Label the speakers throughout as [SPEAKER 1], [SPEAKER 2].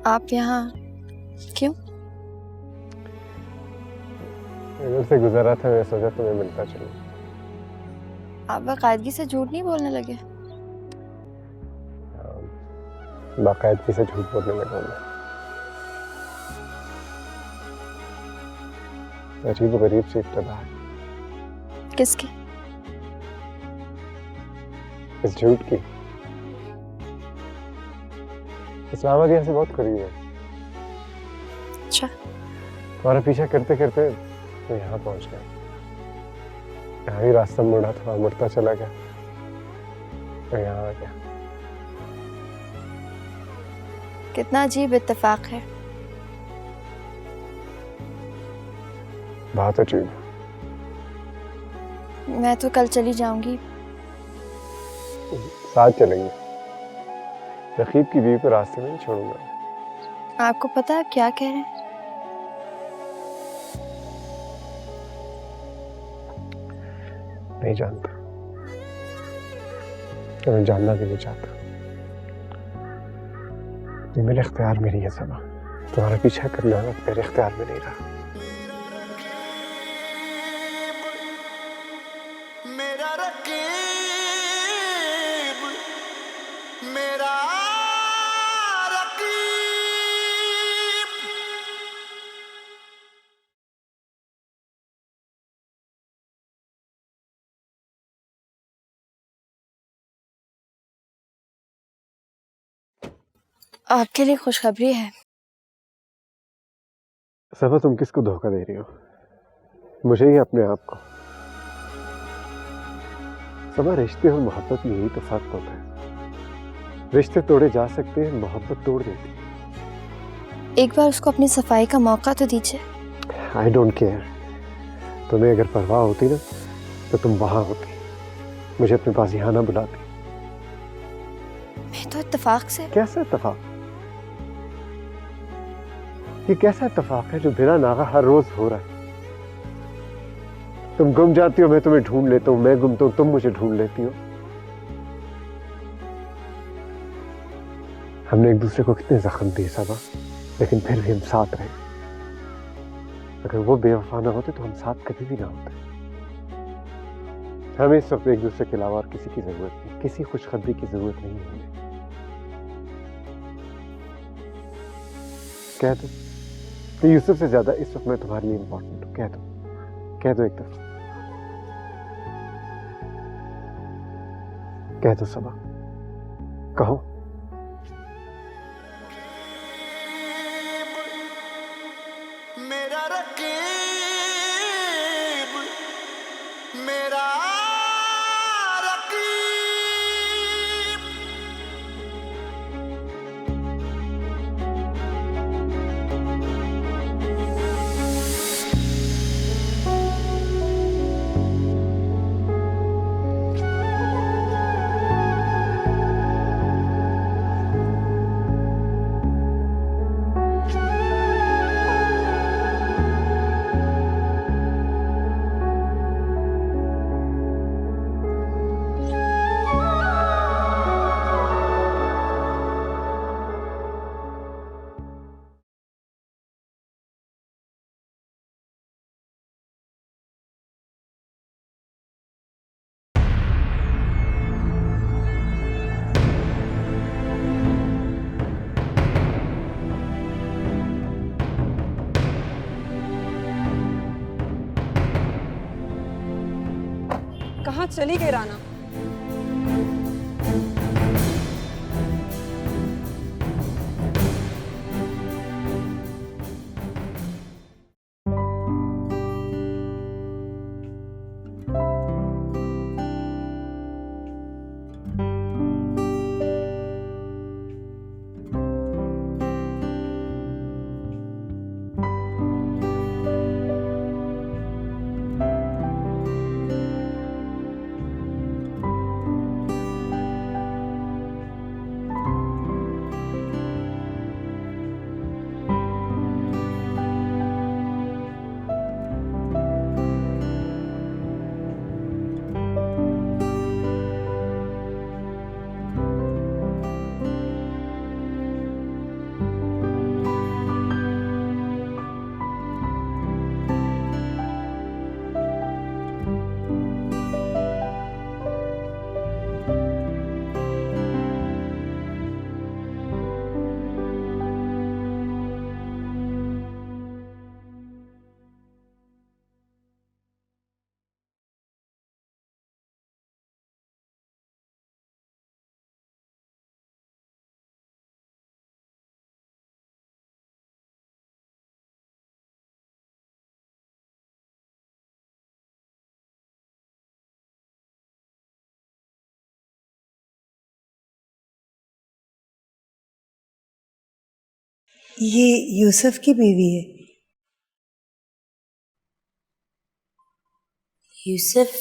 [SPEAKER 1] आप यहाँ क्यों?
[SPEAKER 2] इधर से गुजरा था, मैं सोचा तुम्हें मिलता चलूं।
[SPEAKER 1] आप बाकायदगी से झूठ नहीं बोलने लगे?
[SPEAKER 2] बाकायदगी से झूठ बोलने लगा मैं। अजीब गरीब सी इब्तिदा है
[SPEAKER 1] किसकी?
[SPEAKER 2] इस झूठ की। इस्लामाबाद यहाँ से बहुत करीब है।
[SPEAKER 1] अच्छा।
[SPEAKER 2] तुम्हारा पीछा करते करते मैं यहाँ पहुँच गया। यहाँ भी रास्ता मुड़ा था, मुड़ता चला गया तो यहाँ आ गया।
[SPEAKER 1] कितना अजीब इत्तेफाक है।
[SPEAKER 2] बहुत अजीब।
[SPEAKER 1] मैं तो कल चली जाऊंगी।
[SPEAKER 2] साथ चलेंगे। रकीब की बीवी को रास्ते में नहीं छोड़ूंगा।
[SPEAKER 1] आपको पता है आप क्या कह रहे हैं?
[SPEAKER 2] नहीं जानता, तो मैं जानना भी नहीं चाहता। ये मेरे इख्तियार में नहीं है सबा। तुम्हारा पीछा करना मेरे इख्तियार में नहीं रहा।
[SPEAKER 3] मेरा रकीब, मेरा रकीब।
[SPEAKER 1] आपके लिए खुशखबरी है।
[SPEAKER 2] सबा, तुम किसको धोखा दे रही हो? मुझे ही अपने आप को? सबा, रिश्ते और मोहब्बत में यही तो फर्क होता है। रिश्ते तोड़े जा सकते हैं, मोहब्बत तोड़ देती है।
[SPEAKER 1] एक बार उसको अपनी सफाई का मौका तो दीजिए।
[SPEAKER 2] I don't care. तुम्हें अगर परवाह होती ना तो तुम वहां होती, मुझे अपने पास यहाँ ना बुलाती।
[SPEAKER 1] मैं तो इत्तेफाक से।
[SPEAKER 2] कैसा इत्तेफाक? ये कैसा इत्तेफाक है जो बिना नागा हर रोज हो रहा है? तुम गुम जाती हो, मैं तुम्हें ढूंढ लेता हूँ। मैं गुमता हूँ, तुम मुझे ढूंढ लेती हो। हमने एक दूसरे को कितने जख्म दिए सबा, लेकिन फिर भी हम साथ रहे। अगर वो बेवफा ना होते तो हम साथ कभी भी ना होते। हमें इस वक्त एक दूसरे के अलावा और किसी की जरूरत नहीं, किसी खुशखबरी की जरूरत नहीं है। कह दो कि यूसुफ से ज्यादा इस वक्त मैं तुम्हारे लिए इंपॉर्टेंट हूँ। कह दो, कह दो एक दफा। कह दो सबा, कहो।
[SPEAKER 3] मेरा रकीब, मेरा रकीब।
[SPEAKER 4] कहाँ चली गई राना? ये यूसुफ की बीवी है।
[SPEAKER 5] यूसुफ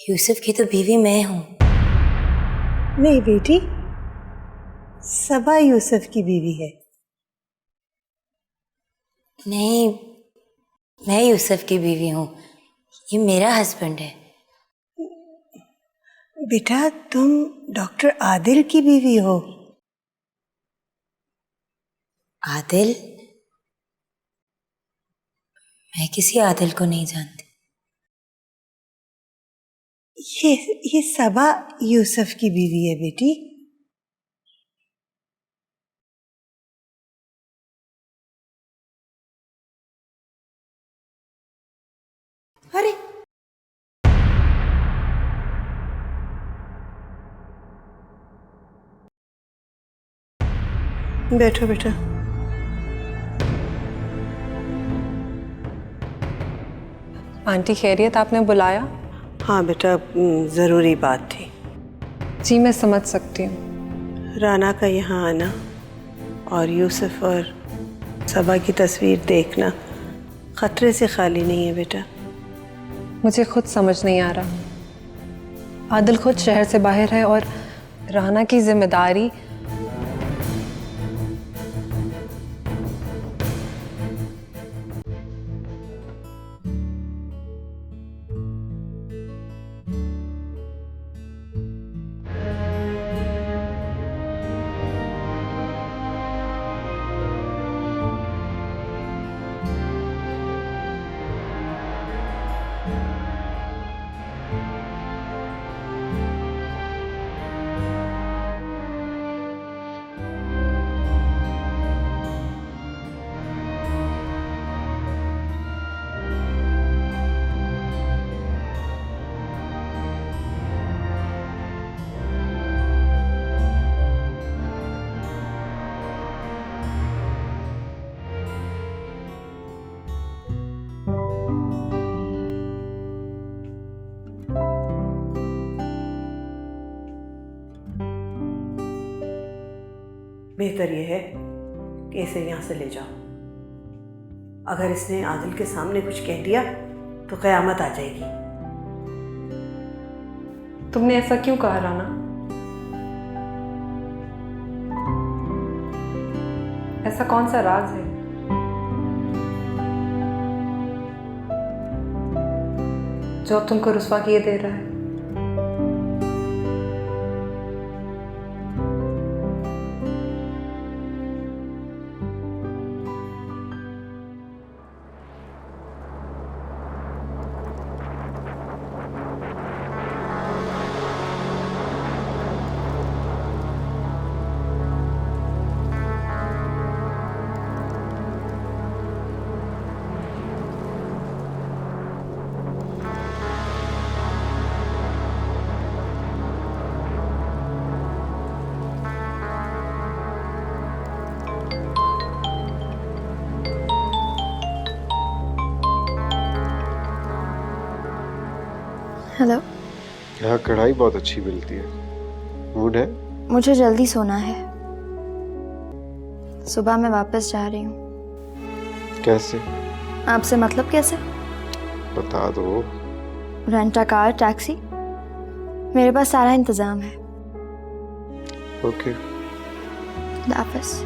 [SPEAKER 5] यूसुफ की तो बीवी मैं हूं।
[SPEAKER 4] नहीं बेटी, सबा यूसुफ की बीवी है।
[SPEAKER 5] नहीं, मैं यूसुफ की बीवी हूं, ये मेरा हस्बैंड है।
[SPEAKER 4] बेटा तुम डॉक्टर आदिल की बीवी हो।
[SPEAKER 5] आदिल? मैं किसी आदिल को नहीं जानती।
[SPEAKER 4] ये सबा यूसुफ की बीवी है बेटी।
[SPEAKER 5] अरे
[SPEAKER 4] बैठो बेटा।
[SPEAKER 6] आंटी खैरियत, आपने बुलाया?
[SPEAKER 4] हाँ बेटा, ज़रूरी बात थी।
[SPEAKER 6] जी मैं समझ सकती हूँ।
[SPEAKER 4] राना का यहाँ आना और यूसुफ और सबा की तस्वीर देखना खतरे से खाली नहीं है बेटा।
[SPEAKER 6] मुझे खुद समझ नहीं आ रहा। आदिल खुद शहर से बाहर है और राना की जिम्मेदारी
[SPEAKER 4] बेहतर यह है कि इसे यहाँ से ले जाओ। अगर इसने आदिल के सामने कुछ कह दिया तो क़यामत आ जाएगी।
[SPEAKER 6] तुमने ऐसा क्यों कहा राना? ऐसा कौन सा राज है जो अब तुमको रुस्वा किए दे रहा है?
[SPEAKER 1] हेलो।
[SPEAKER 2] यहाँ कढ़ाई बहुत अच्छी मिलती है। मूड है?
[SPEAKER 1] मुझे जल्दी सोना है। सुबह मैं वापस जा रही हूँ।
[SPEAKER 2] कैसे?
[SPEAKER 1] आपसे मतलब कैसे?
[SPEAKER 2] बता दो।
[SPEAKER 1] रेंटा कार, टैक्सी, मेरे पास सारा इंतजाम है।
[SPEAKER 2] ओके।
[SPEAKER 1] वापस।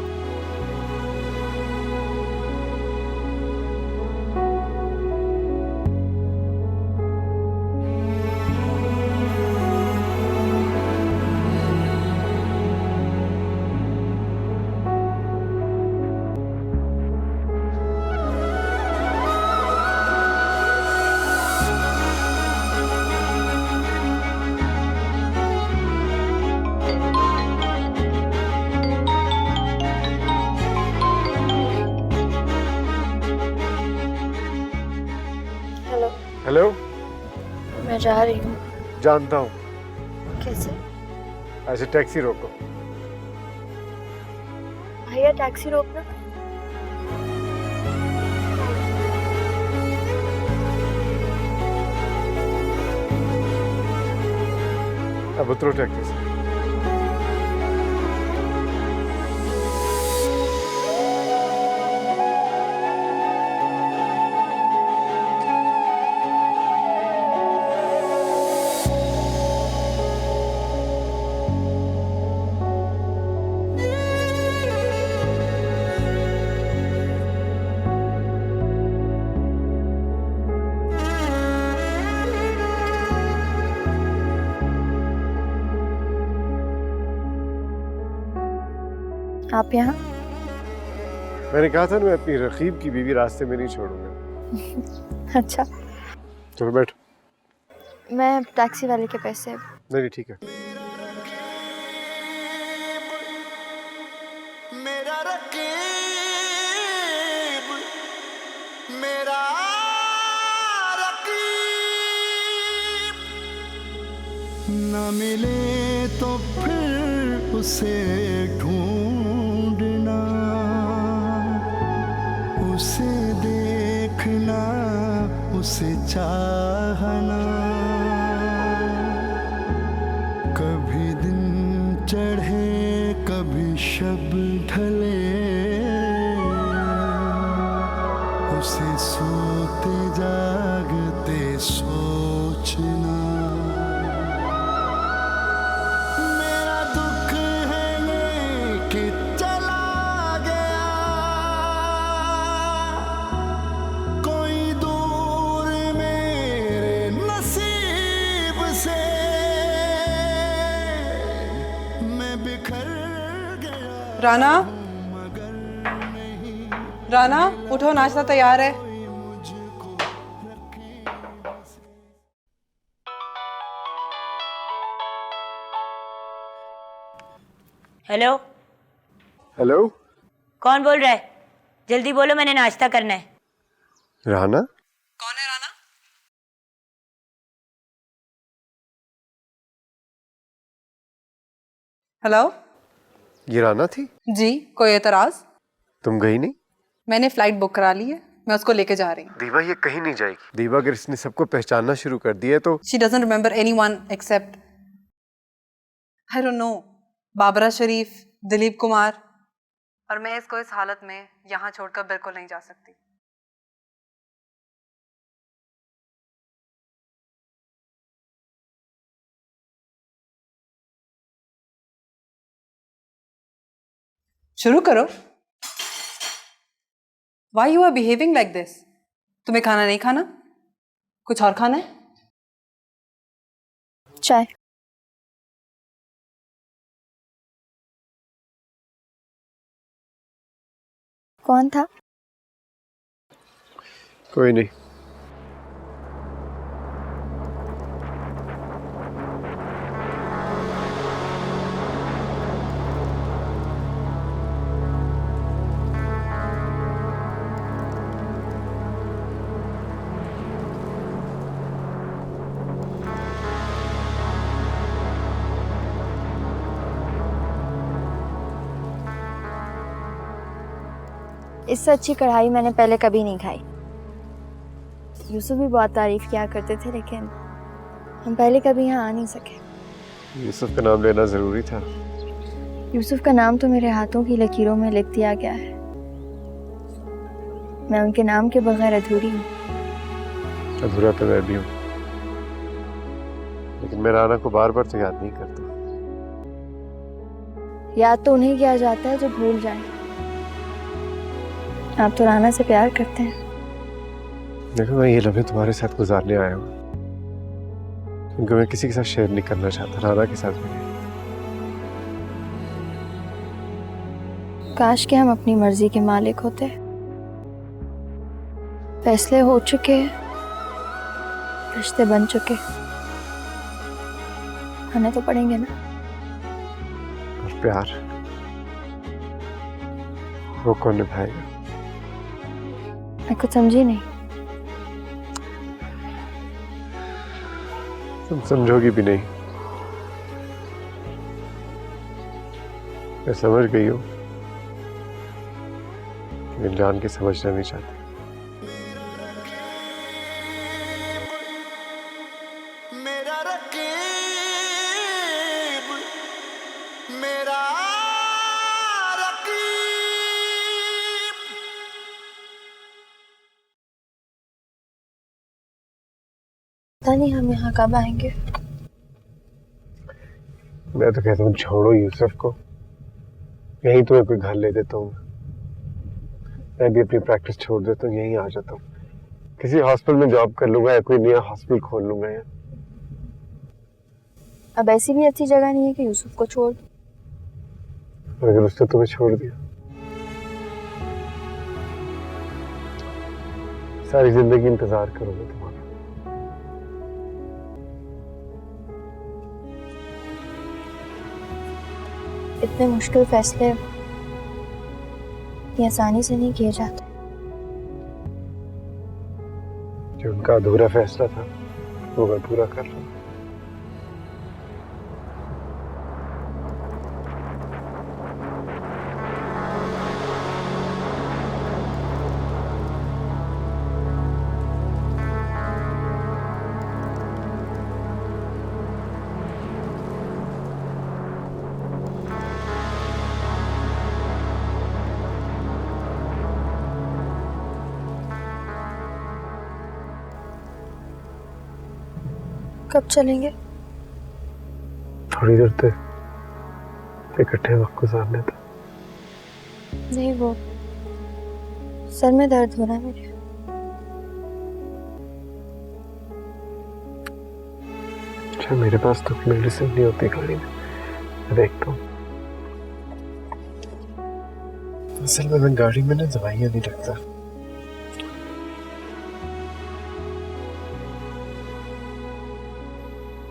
[SPEAKER 2] हेलो।
[SPEAKER 1] मैं जा रही हूँ।
[SPEAKER 2] जानता हूँ।
[SPEAKER 1] कैसे?
[SPEAKER 2] ऐसे टैक्सी रोको।
[SPEAKER 1] भैया टैक्सी रोकना।
[SPEAKER 2] अब उतरो टैक्सी से।
[SPEAKER 1] आप यहाँ?
[SPEAKER 2] मैंने कहा था ना, मैं अपनी रकीब की बीवी रास्ते में नहीं छोड़ूंगा।
[SPEAKER 1] अच्छा,
[SPEAKER 2] चलो बैठ।
[SPEAKER 1] मैं टैक्सी वाले के पैसे।
[SPEAKER 2] नहीं ठीक है।
[SPEAKER 3] मेरा रकीब, मेरा रकीब, न मिले तो फिर उसे ढूंढना, उसे देखना, उसे चाहना, कभी दिन चढ़े कभी शब ढले, उसे सोते जागते सोचना। मेरा दुख है ये कि चला गया कोई दूर मेरे नसीब से, मैं बिखर गया।
[SPEAKER 6] राना, राना उठो, नाश्ता तैयार है।
[SPEAKER 5] हेलो,
[SPEAKER 2] हेलो,
[SPEAKER 5] कौन बोल रहा है? जल्दी बोलो, मैंने नाश्ता करना है।
[SPEAKER 2] राना?
[SPEAKER 6] कौन है राना? हेलो।
[SPEAKER 2] ये राना थी?
[SPEAKER 6] जी, कोई एतराज?
[SPEAKER 2] तुम गई नहीं?
[SPEAKER 6] मैंने फ्लाइट बुक करा ली है, मैं उसको लेके जा रही हूँ।
[SPEAKER 2] दीवा ये कहीं नहीं जाएगी। दीवा अगर इसने सबको पहचानना शुरू कर दिया तो
[SPEAKER 6] she doesn't remember anyone except, I don't know, Babra Sharif, Dilip Kumar, और मैं इसको इस हालत में यहाँ छोड़कर बिल्कुल नहीं जा सकती। शुरू करो। Why you are behaving like this? तुम्हें खाना नहीं खाना? कुछ और खाना है?
[SPEAKER 1] चाय। कौन था?
[SPEAKER 2] कोई नहीं।
[SPEAKER 1] इससे अच्छी कढ़ाई मैंने पहले कभी नहीं खाई। यूसुफ भी बहुत तारीफ किया करते थे, लेकिन हम पहले कभी यहाँ आ नहीं सके।
[SPEAKER 2] यूसुफ का नाम लेना जरूरी था।
[SPEAKER 1] यूसुफ का नाम तो मेरे हाथों की लकीरों में लिख दिया गया है। मैं उनके नाम के बगैर अधूरी हूँ।
[SPEAKER 2] अधूरा तो मैं भी हूँ, लेकिन मैं राना को बार बार तो याद नहीं करता।
[SPEAKER 1] याद तो उन्हें किया जाता है जो भूल जाए। आप तो राना से प्यार करते हैं।
[SPEAKER 2] देखो, मैं ये लम्हे तुम्हारे साथ गुजारने आया हूँ, क्योंकि मैं किसी के साथ शेयर नहीं करना चाहता, राना के साथ भी नहीं।
[SPEAKER 1] काश कि हम अपनी मर्जी के मालिक होते। फैसले हो चुके, रिश्ते बन चुके, खाने तो पड़ेंगे ना।
[SPEAKER 2] और प्यार वो कौन निभाएगा?
[SPEAKER 1] मैं कुछ समझी नहीं।
[SPEAKER 2] तुम समझोगी भी नहीं। मैं समझ गई हूँ, लेकिन जान के समझना नहीं चाहती।
[SPEAKER 3] मेरा रकीब, मेरा रकीब।
[SPEAKER 1] पता नहीं हम यहाँ कब आएंगे।
[SPEAKER 2] मैं तो कहता हूँ छोड़ो यूसुफ को, यहीं तुम्हें कोई घर ले देता हूँ। मैं भी अपनी प्रैक्टिस छोड़ देता हूँ, यहीं आ जाता हूँ। किसी हॉस्पिटल में जॉब कर लूंगा या कोई नया हॉस्पिटल खोल लूंगा। या
[SPEAKER 1] अब ऐसी भी अच्छी जगह नहीं है कि यूसुफ को छोड़ दूं।
[SPEAKER 2] अगर उसने तुम्हें छोड़ दिया, सारी जिंदगी इंतजार करूंगा तुम्हारा।
[SPEAKER 1] इतने मुश्किल फैसले ये आसानी से नहीं किए जाते।
[SPEAKER 2] जो उनका अधूरा फैसला था वो मैं पूरा कर रहा हूँ।
[SPEAKER 1] कब चलेंगे?
[SPEAKER 2] थोड़ी देर तक इकट्ठे वक्त गुजारने था।
[SPEAKER 1] नहीं, वो सर में दर्द हो रहा है मेरे।
[SPEAKER 2] अच्छा, मेरे पास तो मेडिसिन नहीं होती गाड़ी में, मैं देखता हूँ। असल में मैं गाड़ी में ना दवाइयाँ नहीं रखता।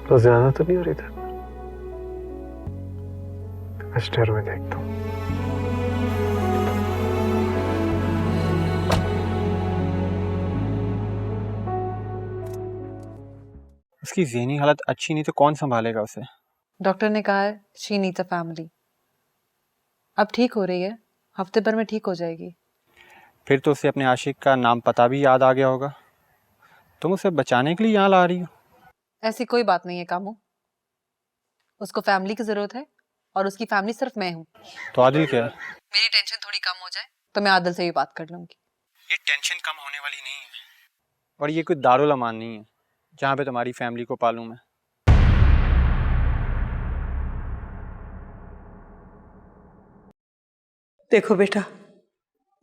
[SPEAKER 2] तो ज्यादा तो नहीं हो रही था। अस्टर में देखता हूँ।
[SPEAKER 7] उसकी ज़हनी हालत अच्छी नहीं तो कौन संभालेगा उसे?
[SPEAKER 6] डॉक्टर ने कहा है शी नीड्स अ फैमिली। अब ठीक हो रही है, हफ्ते भर में ठीक हो जाएगी।
[SPEAKER 7] फिर तो उसे अपने आशिक का नाम पता भी याद आ गया होगा। तुम उसे बचाने के लिए यहाँ ला रही हो?
[SPEAKER 6] ऐसी कोई बात नहीं है कामू। उसको फैमिली की जरूरत है और उसकी फैमिली सिर्फ मैं हूँ।
[SPEAKER 7] तो आदिल क्या है?
[SPEAKER 6] मेरी टेंशन थोड़ी कम हो जाए तो मैं आदिल से भी बात कर लूंगी।
[SPEAKER 7] ये टेंशन कम होने वाली नहीं है और ये कोई दारुल अमान नहीं है जहाँ पे तुम्हारी फैमिली को पालूं मैं।
[SPEAKER 4] देखो बेटा,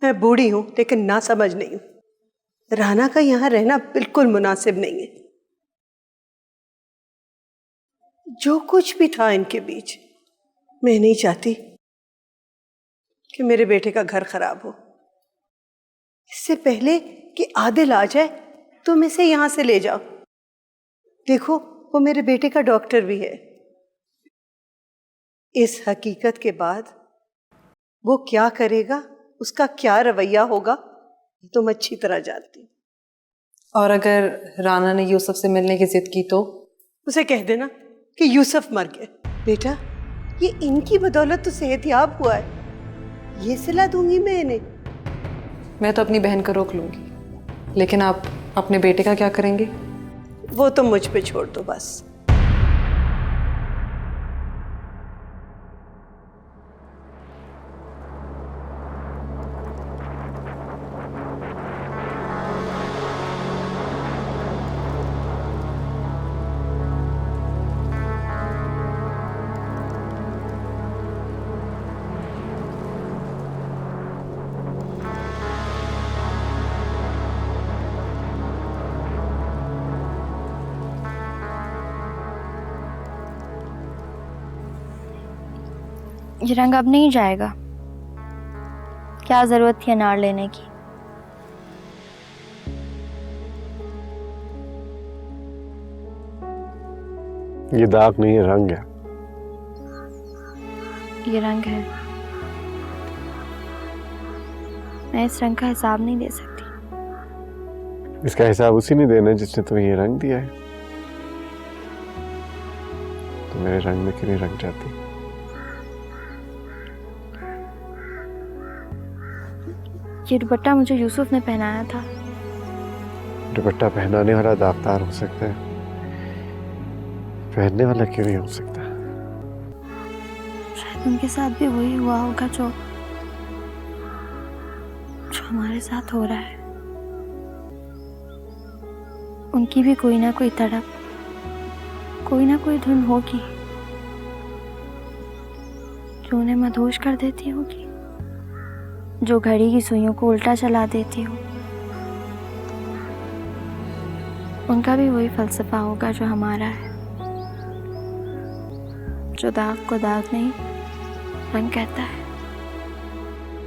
[SPEAKER 4] मैं बूढ़ी हूं लेकिन ना समझ नहीं हूं। राना का यहां रहना बिल्कुल मुनासिब नहीं है। जो कुछ भी था इनके बीच, मैं नहीं चाहती कि मेरे बेटे का घर खराब हो। इससे पहले कि आदिल आ जाए तुम इसे यहां से ले जाओ। देखो, वो मेरे बेटे का डॉक्टर भी है। इस हकीकत के बाद वो क्या करेगा, उसका क्या रवैया होगा, तुम अच्छी तरह जानती।
[SPEAKER 6] और अगर राना ने यूसुफ से मिलने की जिद की तो?
[SPEAKER 4] उसे कह देना कि यूसुफ मर गए। बेटा, ये इनकी बदौलत तो सेहतयाब हुआ है। ये सिला दूंगी मैं इन्हें।
[SPEAKER 6] मैं तो अपनी बहन को रोक लूंगी, लेकिन आप अपने बेटे का क्या करेंगे?
[SPEAKER 4] वो तो मुझ पे छोड़ दो बस।
[SPEAKER 1] ये रंग अब नहीं जाएगा। क्या जरूरत थी अनार लेने की?
[SPEAKER 2] ये दाग नहीं है, रंग है।
[SPEAKER 1] ये रंग है। मैं इस रंग का हिसाब नहीं दे सकती।
[SPEAKER 2] इसका हिसाब उसी ने देना जिसने तुम्हें ये रंग दिया है। तो मेरे रंग में क्यों नहीं रंग जाती?
[SPEAKER 1] ये दुपट्टा मुझे यूसुफ ने पहनाया था।
[SPEAKER 2] दुपट्टा पहनाने वाला दागदार हो सकता है, पहनने वाला क्यों नहीं हो सकता?
[SPEAKER 1] शायद उनके साथ भी वही हुआ होगा जो हमारे साथ हो रहा है। उनकी भी कोई ना कोई तड़प, कोई ना कोई धुन होगी जो उन्हें मदहोश कर देती होगी, जो घड़ी की सुइयों को उल्टा चला देती हो। उनका भी वही फलसफा होगा जो हमारा है, जो दाग को दाग नहीं रंग कहता है।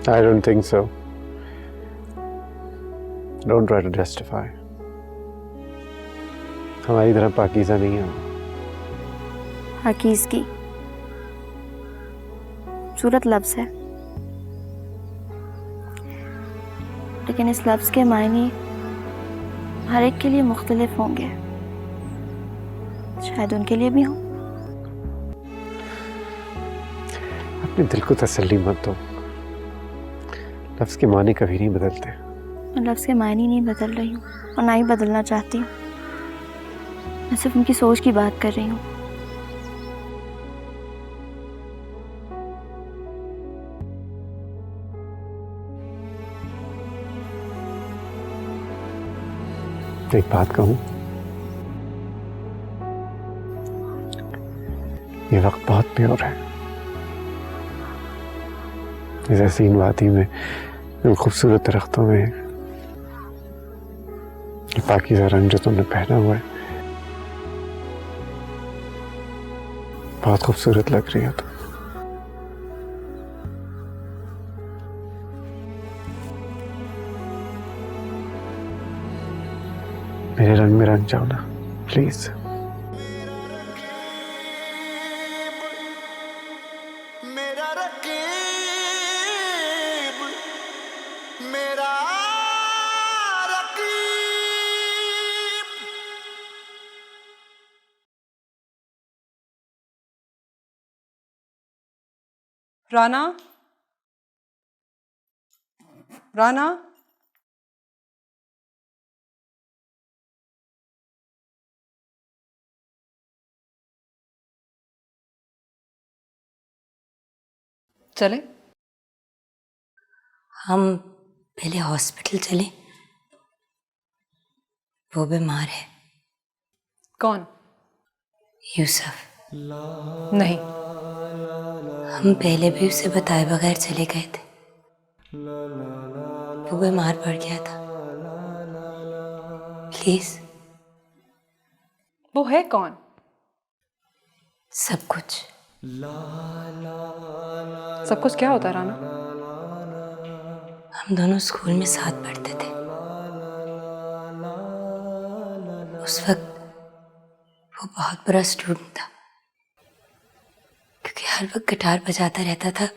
[SPEAKER 2] I don't think so. Don't try to justify. हमारी तरह पाकीज़ा नहीं है।
[SPEAKER 1] हकीज की सूरत लफ्ज़ है, लेकिन इस लफ्ज़ के मायने हर एक के लिए मुख्तलिफ होंगे, शायद उनके लिए भी हों।
[SPEAKER 2] अपने दिल को तसल्ली मत दो, लफ्ज़ के माने कभी नहीं बदलते।
[SPEAKER 1] मैं लफ्ज़ के मायने नहीं बदल रही हूँ और ना ही बदलना चाहती हूँ। मैं सिर्फ उनकी सोच की बात कर रही हूँ।
[SPEAKER 2] एक बात कहूँ, ये वक्त बहुत प्योर है। इस हसीन वादी में, इन खूबसूरत दरख्तों में, ये पाकीज़ा रंग जो तुमने पहना हुआ है, बहुत खूबसूरत लग रही हो तुम। मेरे रंग में रंग जाओ ना, प्लीज।
[SPEAKER 3] मेरा रकीब, मेरा रकीब।
[SPEAKER 6] राना, राना, चले?
[SPEAKER 5] हम पहले हॉस्पिटल चले, वो बीमार है।
[SPEAKER 6] कौन?
[SPEAKER 5] यूसुफ।
[SPEAKER 6] नहीं।
[SPEAKER 5] हम पहले भी उसे बताए बगैर चले गए थे, वो बीमार पड़ गया था। प्लीज।
[SPEAKER 6] वो है कौन?
[SPEAKER 5] सब कुछ।
[SPEAKER 6] सब कुछ क्या होता है राना?
[SPEAKER 5] हम दोनों स्कूल में साथ पढ़ते थे। उस वक्त वो बहुत बड़ा स्टूडेंट था, क्योंकि हर वक्त गिटार बजाता रहता था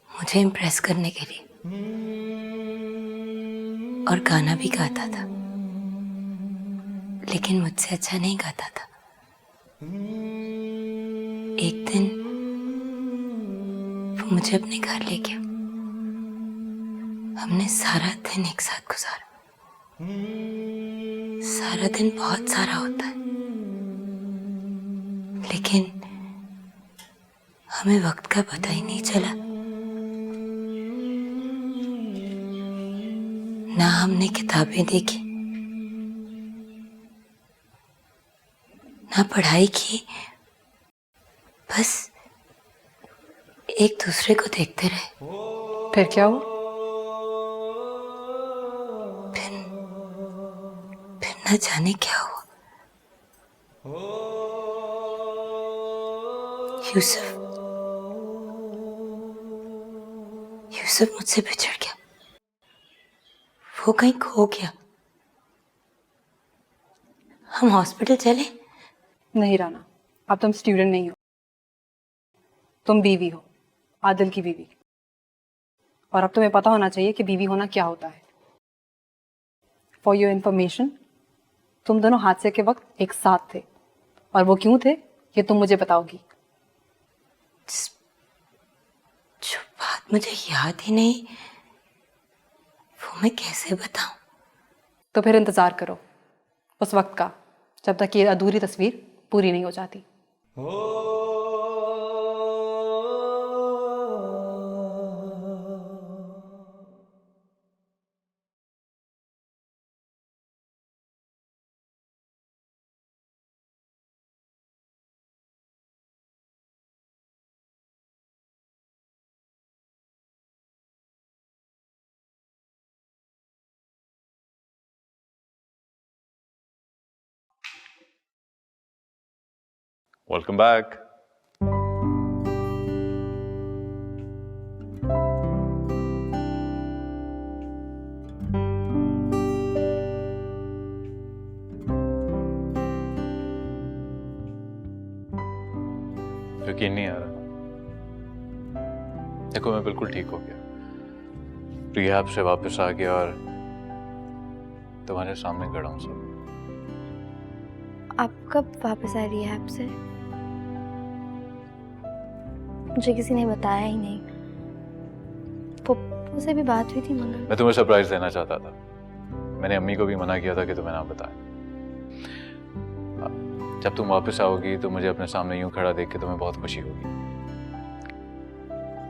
[SPEAKER 5] मुझे इम्प्रेस करने के लिए, और गाना भी गाता था, लेकिन मुझसे अच्छा नहीं गाता था। एक दिन वो मुझे अपने घर ले गया। हमने सारा दिन एक साथ गुजारा। सारा दिन बहुत सारा होता है, लेकिन हमें वक्त का पता ही नहीं चला। ना हमने किताबें देखी, ना पढ़ाई की, बस एक दूसरे को देखते रहे।
[SPEAKER 6] फिर क्या हुआ?
[SPEAKER 5] फिर न जाने क्या हुआ। यूसुफ मुझसे बिछड़ गया। वो कहीं खो गया। हम हॉस्पिटल चले?
[SPEAKER 6] नहीं राना, अब तुम स्टूडेंट नहीं हो, तुम बीवी हो, आदिल की बीवी। और अब तुम्हें पता होना चाहिए कि बीवी होना क्या होता है। फॉर योर इंफॉर्मेशन, तुम दोनों हादसे के वक्त एक साथ थे, और वो क्यों थे ये तुम मुझे बताओगी।
[SPEAKER 5] जो बात मुझे याद ही नहीं, वो मैं कैसे बताऊं?
[SPEAKER 6] तो फिर इंतजार करो उस वक्त का, जब तक ये अधूरी तस्वीर पूरी नहीं हो जाती।
[SPEAKER 8] Welcome back. यकीन नहीं आ रहा। देखो मैं बिल्कुल ठीक हो गया, रिहैब से वापस आ गया और तुम्हारे सामने खड़ा हूं सब।
[SPEAKER 1] आप कब वापस आए रिहैब से? मुझे किसी ने बताया ही नहीं। पप्पू से भी बात हुई थी मगर
[SPEAKER 8] मैं तुम्हें सरप्राइज देना चाहता था। मैंने अम्मी को भी मना किया था कि तुम्हें ना बताएं। जब तुम वापस आओगी तो मुझे अपने सामने यूं खड़ा देख के तुम्हें बहुत खुशी होगी।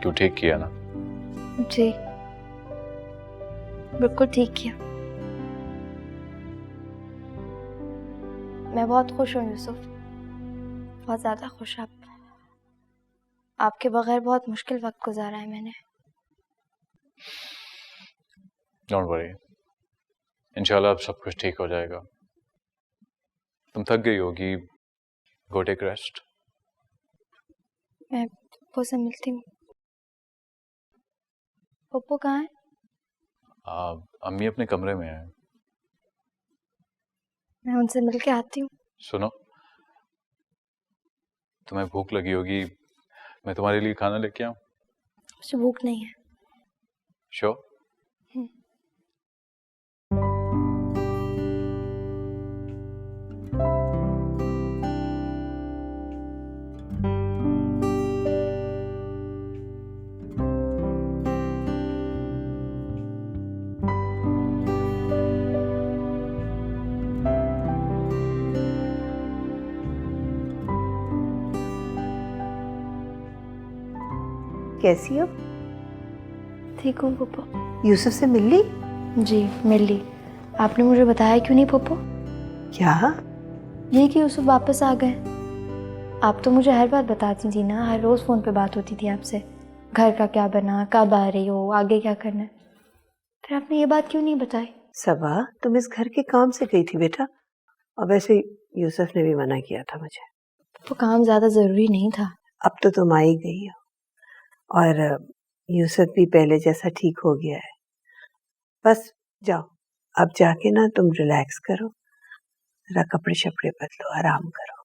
[SPEAKER 8] क्यों, ठीक किया ना?
[SPEAKER 1] जी बिल्कुल ठीक किया। मैं बहुत खुश हूँ यूसुफ, बहुत ज्यादा खुश। आपके बगैर बहुत मुश्किल वक्त गुजारा है मैंने।
[SPEAKER 8] डोंट वरी, इंशाल्लाह अब सब कुछ ठीक हो जाएगा। तुम थक गई होगी, गो टेक रेस्ट।
[SPEAKER 1] मैं पप्पू से मिलती हूँ। पप्पू कहाँ है?
[SPEAKER 8] अम्मी अपने कमरे में है।
[SPEAKER 1] मैं उनसे मिल के आती हूँ।
[SPEAKER 8] सुनो, तुम्हें भूख लगी होगी, मैं तुम्हारे लिए खाना लेके आऊं?
[SPEAKER 1] मुझे भूख नहीं है।
[SPEAKER 8] श्योर?
[SPEAKER 4] कैसी हो?
[SPEAKER 1] ठीक हूँ पप्पू।
[SPEAKER 4] यूसुफ से मिल ली?
[SPEAKER 1] जी मिल ली। आपने मुझे बताया क्यों नहीं पप्पू?
[SPEAKER 4] क्या?
[SPEAKER 1] ये कि यूसुफ वापस आ गए। आप तो मुझे हर बात बताती थी ना, हर रोज फोन पे बात होती थी आपसे, घर का क्या बना, कब आ रही हो, आगे क्या करना है। फिर आपने ये बात क्यों नहीं बताई?
[SPEAKER 4] सबा, तुम इस घर के काम से गई थी बेटा, और वैसे यूसुफ ने भी मना किया था मुझे।
[SPEAKER 1] वो काम ज्यादा जरूरी नहीं था।
[SPEAKER 4] अब तो तुम आ ही गई हो, और यूसुफ भी पहले जैसा ठीक हो गया है। बस जाओ, अब जाके ना तुम रिलैक्स करो, जरा कपड़े शपड़े बदलो, आराम करो।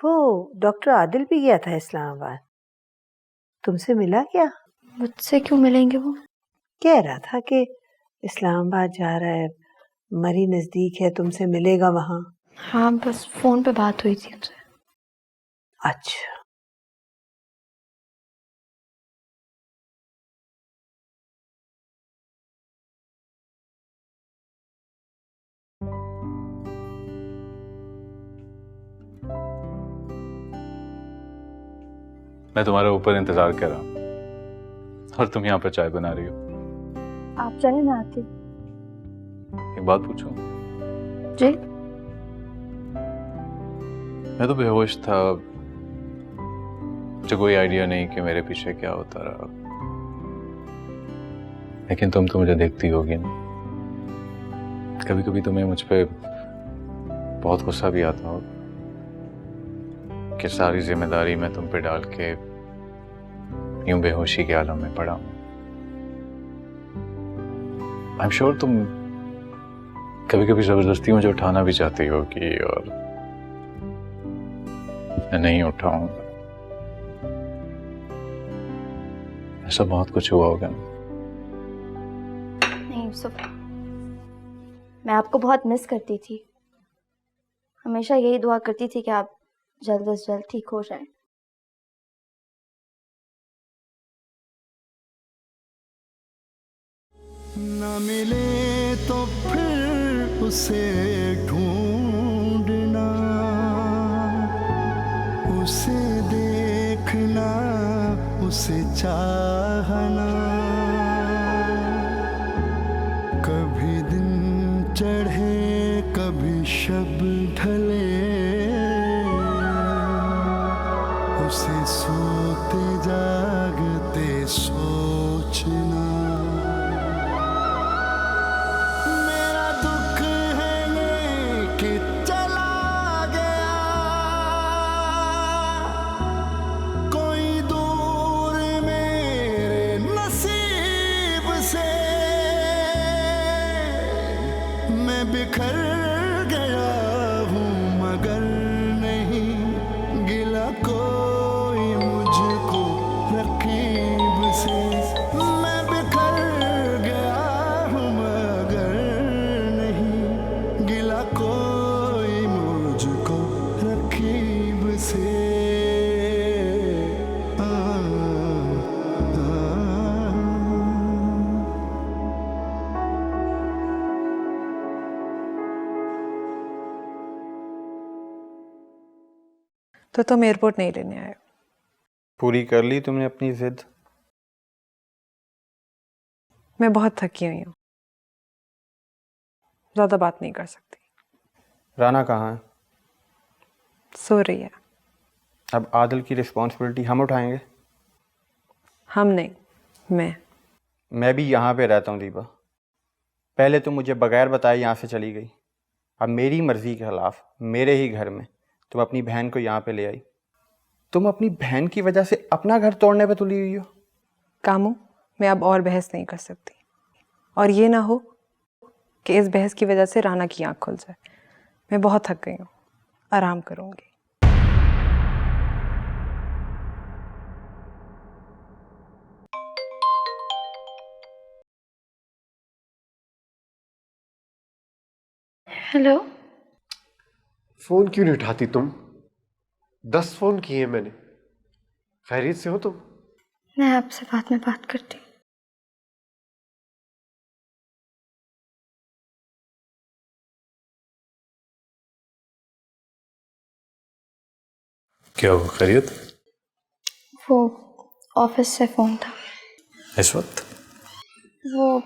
[SPEAKER 4] वो डॉक्टर आदिल भी गया था इस्लामाबाद, तुमसे मिला क्या?
[SPEAKER 1] मुझसे क्यों मिलेंगे वो?
[SPEAKER 4] कह रहा था कि इस्लामाबाद जा रहा है, मरी नजदीक है, तुमसे मिलेगा वहां।
[SPEAKER 1] हाँ बस फोन पे बात हुई थी उनसे।
[SPEAKER 4] अच्छा,
[SPEAKER 8] मैं तुम्हारे ऊपर इंतजार कर रहा हूं और तुम यहाँ पर चाय बना रही हो।
[SPEAKER 1] आप चले, मैं आती हूँ।
[SPEAKER 8] एक बात पूछूं?
[SPEAKER 1] जी?
[SPEAKER 8] मैं तो बेहोश था, मुझे कोई आइडिया नहीं कि मेरे पीछे क्या होता रहा, लेकिन तुम तो मुझे देखती होगी ना। कभी कभी तुम्हें मुझ पे बहुत गुस्सा भी आता हो कि सारी जिम्मेदारी मैं तुम पे डाल के यूं बेहोशी के आलम में पड़ा हूं। आई एम श्योर तुम कभी कभी जबरदस्ती मुझे उठाना भी चाहती होगी, और मैं नहीं उठाऊंगा। ऐसा बहुत कुछ हुआ होगा ना?
[SPEAKER 1] नहीं यूसुफ, मैं आपको बहुत मिस करती थी। हमेशा यही दुआ करती थी कि आप जल्द से जल्द ठीक हो जाएं।
[SPEAKER 3] न मिले तो फिर उसे ढूंढना, उसे देखना, उसे चाहना। कभी दिन चढ़े कभी शब ढले, उसे सोते जागते सोचना। मेरा दुख है ये कि चला गया कोई दूर मेरे नसीब से। मैं बिखर गया हूँ मगर नहीं से
[SPEAKER 6] तो तुम एयरपोर्ट नहीं लेने आए हो?
[SPEAKER 7] पूरी कर ली तुमने अपनी जिद?
[SPEAKER 6] मैं बहुत थकी हुई हूँ, ज्यादा बात नहीं कर सकती।
[SPEAKER 7] राना कहाँ है?
[SPEAKER 6] सो रही है।
[SPEAKER 7] अब आदिल की रिस्पॉन्सिबिलिटी हम उठाएंगे?
[SPEAKER 6] हम नहीं,
[SPEAKER 7] मैं भी यहाँ पे रहता हूँ दीपा। पहले तुम मुझे बगैर बताए यहाँ से चली गई, अब मेरी मर्जी के खिलाफ मेरे ही घर में तुम अपनी बहन को यहाँ पे ले आई। तुम अपनी बहन की वजह से अपना घर तोड़ने पे तुली हुई हो।
[SPEAKER 6] कामू, मैं अब और बहस नहीं कर सकती, और ये ना हो कि इस बहस की वजह से राना की आंख खुल जाए। मैं बहुत थक गई हूँ, आराम करूँगी।
[SPEAKER 1] हेलो।
[SPEAKER 2] फोन क्यों नहीं उठाती तुम? 10 फोन किए मैंने। खैरियत से हो तुम?
[SPEAKER 1] मैं आपसे बाद में बात करती हूँ।
[SPEAKER 8] क्या हुआ, खैरियत?
[SPEAKER 1] वो ऑफिस से फ़ोन था।
[SPEAKER 8] इस वक्त?
[SPEAKER 1] वो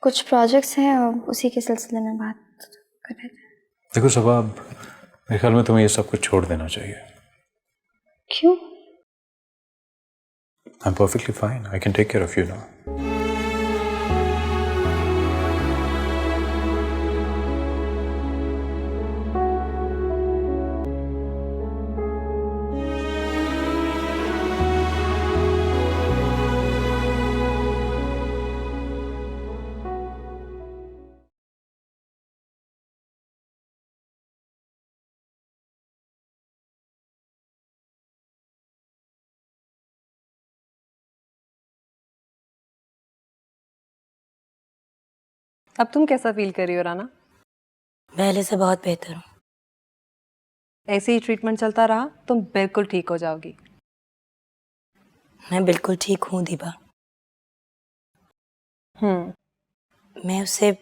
[SPEAKER 1] कुछ प्रोजेक्ट्स हैं और उसी के सिलसिले में बात कर रहे थे।
[SPEAKER 8] देखो सबा, मेरे ख्याल में तुम्हें ये सब कुछ छोड़ देना चाहिए।
[SPEAKER 1] क्यों?
[SPEAKER 8] I'm perfectly fine. I can take care of you now.
[SPEAKER 6] अब तुम कैसा फील कर रही हो राना?
[SPEAKER 5] पहले से बहुत बेहतर हूँ।
[SPEAKER 6] ऐसे ही ट्रीटमेंट चलता रहा तुम बिल्कुल ठीक हो जाओगी।
[SPEAKER 5] मैं बिल्कुल ठीक हूँ दीपा। मैं उसे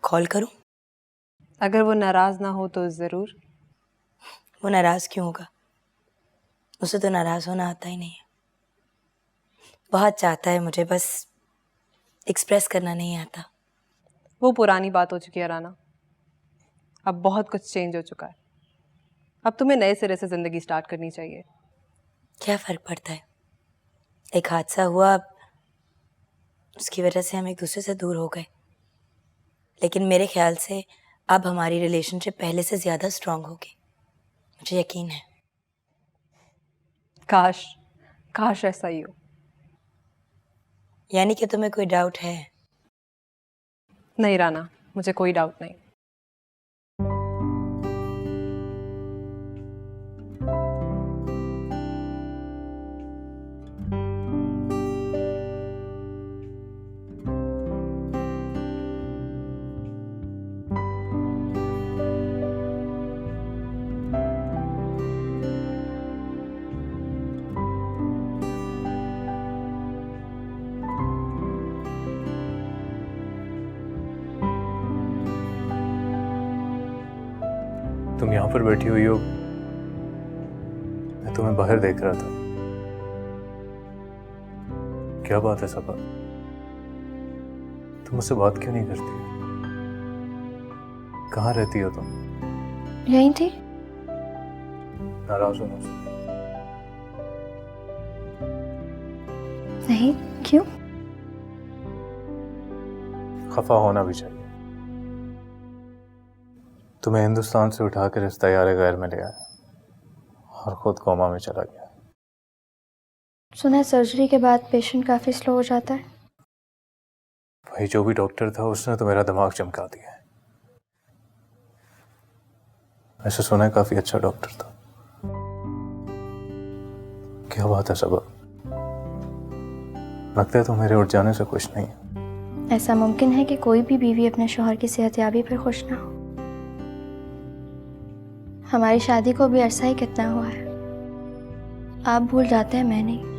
[SPEAKER 5] कॉल करूँ?
[SPEAKER 6] अगर वो नाराज ना हो तो ज़रूर।
[SPEAKER 5] वो नाराज क्यों होगा? उसे तो नाराज होना आता ही नहीं है। बहुत चाहता है मुझे, बस एक्सप्रेस करना नहीं आता।
[SPEAKER 6] वो पुरानी बात हो चुकी है राना, अब बहुत कुछ चेंज हो चुका है। अब तुम्हें नए सिरे से ज़िंदगी स्टार्ट करनी चाहिए।
[SPEAKER 5] क्या फ़र्क पड़ता है? एक हादसा हुआ, उसकी वजह से हम एक दूसरे से दूर हो गए, लेकिन मेरे ख्याल से अब हमारी रिलेशनशिप पहले से ज़्यादा स्ट्रांग होगी, मुझे यकीन है।
[SPEAKER 6] काश काश ऐसा ही हो।
[SPEAKER 5] यानी कि तुम्हें कोई डाउट है?
[SPEAKER 6] नहीं राना, मुझे कोई डाउट नहीं।
[SPEAKER 8] तुम यहाँ पर बैठी हुई हो, मैं तुम्हें बाहर देख रहा था। क्या बात है सबा, तुम मुझसे बात क्यों नहीं करती? कहाँ रहती हो तुम?
[SPEAKER 1] यहीं थी।
[SPEAKER 8] नाराज हो मुझसे?
[SPEAKER 1] नहीं, क्यों?
[SPEAKER 8] खफा होना भी चाहिए। तुम्हें हिंदुस्तान से उठाकर इस तैयारे गैर में ले आया और खुद कोमा में चला गया।
[SPEAKER 1] सुना है सर्जरी के बाद पेशेंट काफ़ी स्लो हो जाता है।
[SPEAKER 8] भाई जो भी डॉक्टर था उसने तो मेरा दिमाग चमका दिया है। ऐसा सुना है काफी अच्छा डॉक्टर था। क्या बात है सबा, लगता है तो मेरे उठ जाने से खुश नहीं है।
[SPEAKER 1] ऐसा मुमकिन है कि कोई भी बीवी अपने शौहर की सेहतयाबी पर खुश ना हो। हमारी शादी को भी अरसा ही कितना हुआ है। आप भूल जाते हैं, मैं नहीं।